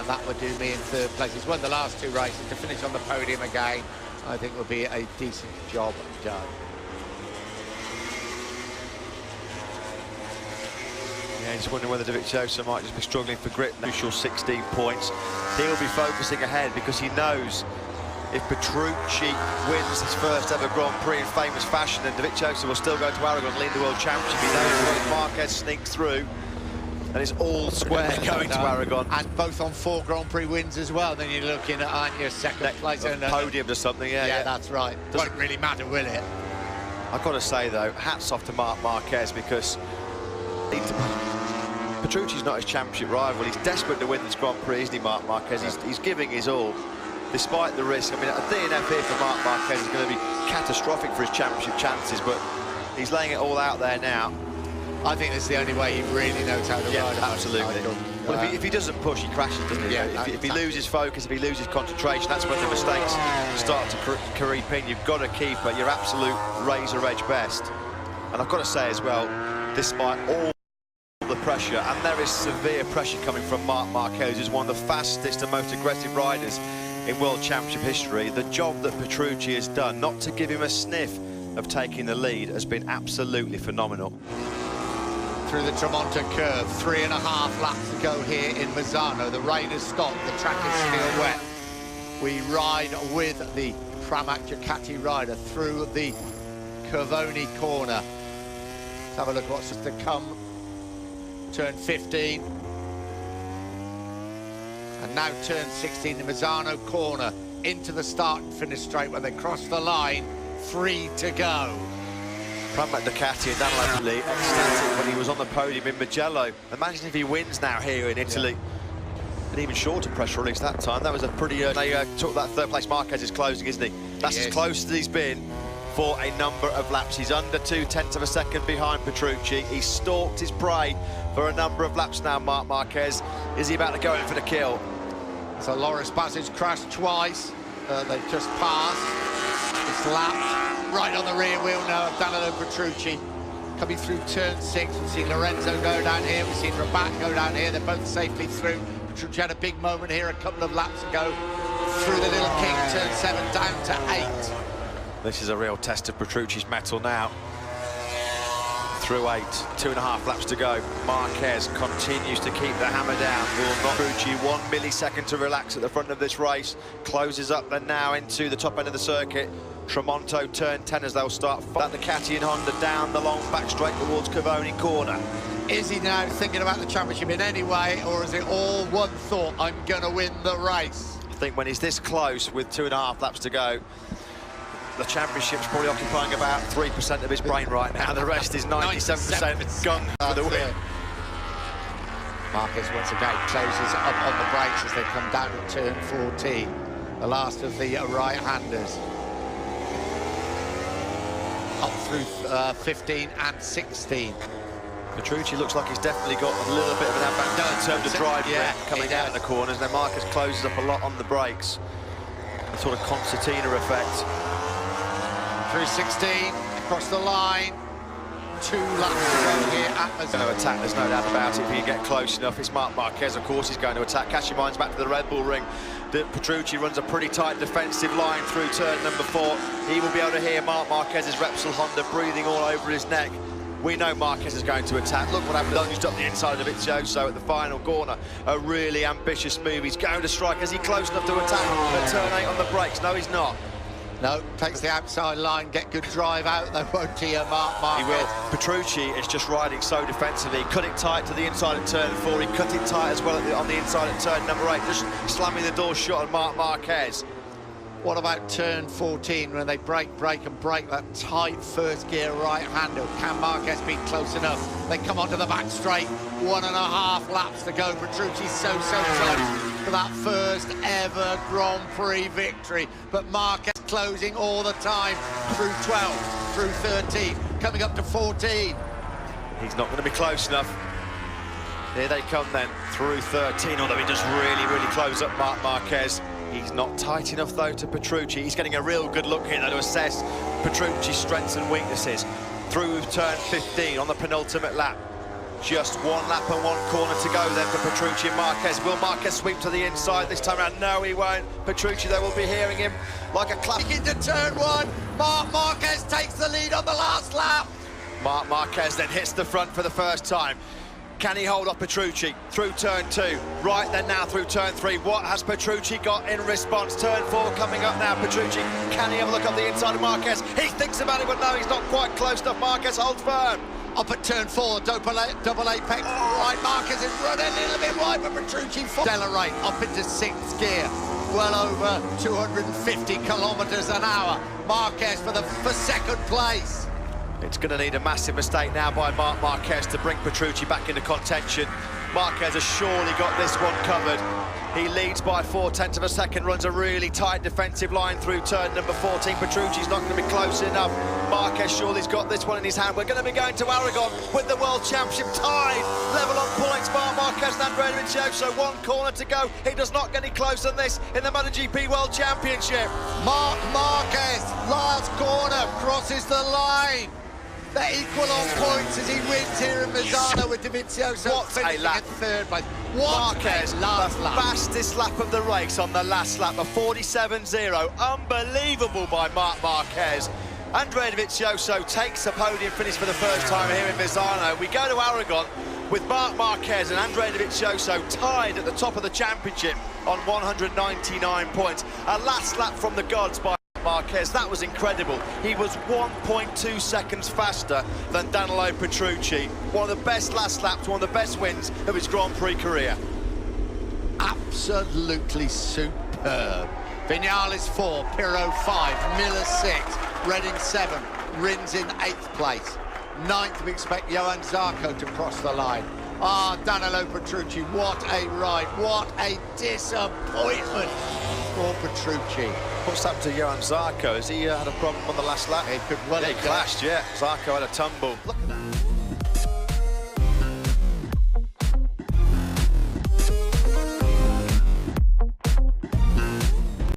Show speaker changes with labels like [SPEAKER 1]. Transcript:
[SPEAKER 1] and that would do me in third place. He's won the last two races. To finish on the podium again, I think would be a decent job done.
[SPEAKER 2] Yeah, just wondering whether Dovizioso might just be struggling for grip. Crucial 16 points. He'll be focusing ahead because he knows if Petrucci wins his first ever Grand Prix in famous fashion, then Dovizioso will still go to Aragon, lead the World Championship. He knows if Marquez sneaks through, and it's all square going to Aragon.
[SPEAKER 1] And both on 4 Grand Prix wins as well. Then you're looking at, aren't you, second place.
[SPEAKER 2] Podium or something, yeah.
[SPEAKER 1] That's right. Doesn't really matter, will it?
[SPEAKER 2] I've got to say, though, hats off to Marc Marquez, because Petrucci's not his championship rival. He's desperate to win this Grand Prix, isn't he, Marc Marquez? He's giving his all, despite the risk. I mean, a DNF here for Marc Marquez is going to be catastrophic for his championship chances, but he's laying it all out there now.
[SPEAKER 1] I think this is the only way he really knows how to ride.
[SPEAKER 2] Absolutely. Well, if he doesn't push, he crashes, doesn't he?
[SPEAKER 1] Yeah,
[SPEAKER 2] if he loses focus, if he loses concentration, that's when the mistakes start to creep in. You've got to keep at your absolute razor edge best. And I've got to say as well, despite all the pressure, and there is severe pressure coming from Marc Marquez, who's one of the fastest and most aggressive riders in World Championship history, the job that Petrucci has done, not to give him a sniff of taking the lead, has been absolutely phenomenal.
[SPEAKER 1] Through the Tramonto curve, 3.5 laps to go here in Misano. The rain has stopped, the track is still wet. We ride with the Pramac Ducati rider through the Curvoni corner. Let's have a look at what's just to come. Turn 15. And now turn 16, the Misano corner, into the start and finish straight. When they cross the line, 3 to go.
[SPEAKER 2] Pramac Ducati and Dan ecstatic when he was on the podium in Mugello. Imagine if he wins now here in Italy. Yeah. An even shorter pressure release that time. That was a pretty... they took that third place. Marquez is closing, isn't he? That's as close as he's been for a number of laps. He's under 0.2 of a second behind Petrucci. He's stalked his prey for a number of laps now, Marc Marquez. Is he about to go in for the kill?
[SPEAKER 1] So Loris Bassage crashed twice. They've just passed. It's lapped. Right on the rear wheel now of Danilo Petrucci. Coming through turn 6, we've seen Lorenzo go down here, we've seen Rabat go down here, they're both safely through. Petrucci had a big moment here a couple of laps ago. Through the Little King, turn 7, down to 8.
[SPEAKER 2] This is a real test of Petrucci's mettle now. Through 8, 2.5 laps to go. Marquez continues to keep the hammer down. Will not. Petrucci 1 millisecond to relax at the front of this race. Closes up and now into the top end of the circuit. Tramonto turn 10 as they'll start. That Ducati and Honda down the long back straight towards Curvoni corner.
[SPEAKER 1] Is he now thinking about the championship in any way, or is it all one thought, I'm going to win the race?
[SPEAKER 2] I think when he's this close with 2.5 laps to go, the championship's probably occupying about 3% of his brain right now. The rest is 97% gun for the win.
[SPEAKER 1] Marquez once again closes up on the brakes as they come down to turn 14. The last of the right-handers. Up through 15 and 16.
[SPEAKER 2] Petrucci looks like he's definitely got a little bit of an advantage in terms of drive coming out in the corners. Then Marquez closes up a lot on the brakes. A sort of concertina effect.
[SPEAKER 1] Through 16, across the line. 2 laps to go here at Misano.
[SPEAKER 2] Going to attack, there's no doubt about it. If he can get close enough, it's Marc Marquez, of course, he's going to attack. Cashiermine's back to the Red Bull ring. Petrucci runs a pretty tight defensive line through turn number 4. He will be able to hear Marc Marquez's Repsol Honda breathing all over his neck. We know Marquez is going to attack. Look what happened just up the inside of Dovizioso at the final corner. A really ambitious move. He's going to strike. Is he close enough to attack at turn 8 on the brakes? No, he's not.
[SPEAKER 1] No, takes the outside line, get good drive out, though, won't he, Marc Marquez?
[SPEAKER 2] He will. Petrucci is just riding so defensively. He cut it tight to the inside of turn 4. He cut it tight as well on the inside of turn number 8, just slamming the door shut on Marc Marquez.
[SPEAKER 1] What about turn 14 when they brake that tight first gear right-hander? Can Marquez be close enough? They come onto the back straight, 1.5 laps to go. Petrucci's so close for that first ever Grand Prix victory, but Marquez closing all the time through 12, through 13, coming up to 14.
[SPEAKER 2] He's not going to be close enough. Here they come then, through 13, although he does really close up Marc Marquez. He's not tight enough, though, to Petrucci. He's getting a real good look here, though, to assess Petrucci's strengths and weaknesses. Through turn 15 on the penultimate lap. Just one lap and one corner to go then for Petrucci and Marquez. Will Marquez sweep to the inside this time around? No, he won't. Petrucci, though, will be hearing him like a clap.
[SPEAKER 1] Into turn one, Marc Marquez takes the lead on the last lap.
[SPEAKER 2] Marc Marquez then hits the front for the first time. Can he hold off Petrucci through turn 2? Right then now through turn 3. What has Petrucci got in response? Turn 4 coming up now. Petrucci, can he have a look up the inside of Marquez? He thinks about it, but no, he's not quite close enough. Marquez holds firm.
[SPEAKER 1] Up at turn 4, double apex. Right, Marquez is running a little bit wide, but Petrucci accelerate up into 6th gear. Well over 250 kilometers an hour. Marquez for second place.
[SPEAKER 2] It's going to need a massive mistake now by Marc Marquez to bring Petrucci back into contention. Marquez has surely got this one covered. He leads by 0.4 of a second, runs a really tight defensive line through turn number 14. Petrucci's not going to be close enough. Marquez surely's got this one in his hand. We're going to be going to Aragon with the World Championship tied. Level on points, Marc Marquez and Andrea Dovizioso. One corner to go. He does not get any closer than this in the MotoGP World Championship.
[SPEAKER 1] Marc Marquez, last corner, crosses the line. They're equal on points as he wins here in Misano with Dovizioso.
[SPEAKER 2] What a lap.
[SPEAKER 1] Third place.
[SPEAKER 2] Marquez, the fastest lap of the race on the last lap, a 47.0. Unbelievable by Marc Marquez. Andrea Dovizioso takes a podium finish for the first time here in Misano. We go to Aragon with Marc Marquez and Andrea Dovizioso tied at the top of the championship on 199 points. A last lap from the gods by Marquez. That was incredible. He was 1.2 seconds faster than Danilo Petrucci. One of the best last laps, one of the best wins of his Grand Prix career.
[SPEAKER 1] Absolutely superb. Vinales 4, Pirro 5, Miller 6, Redding 7, Rins in 8th place. 9th, we expect Johan Zarco to cross the line. Danilo Petrucci, what a ride, what a disappointment for Petrucci.
[SPEAKER 2] What's happened to Johan Zarco? Has he had a problem on the last lap?
[SPEAKER 1] He could well
[SPEAKER 2] he clashed, yeah. Zarco had a tumble. Look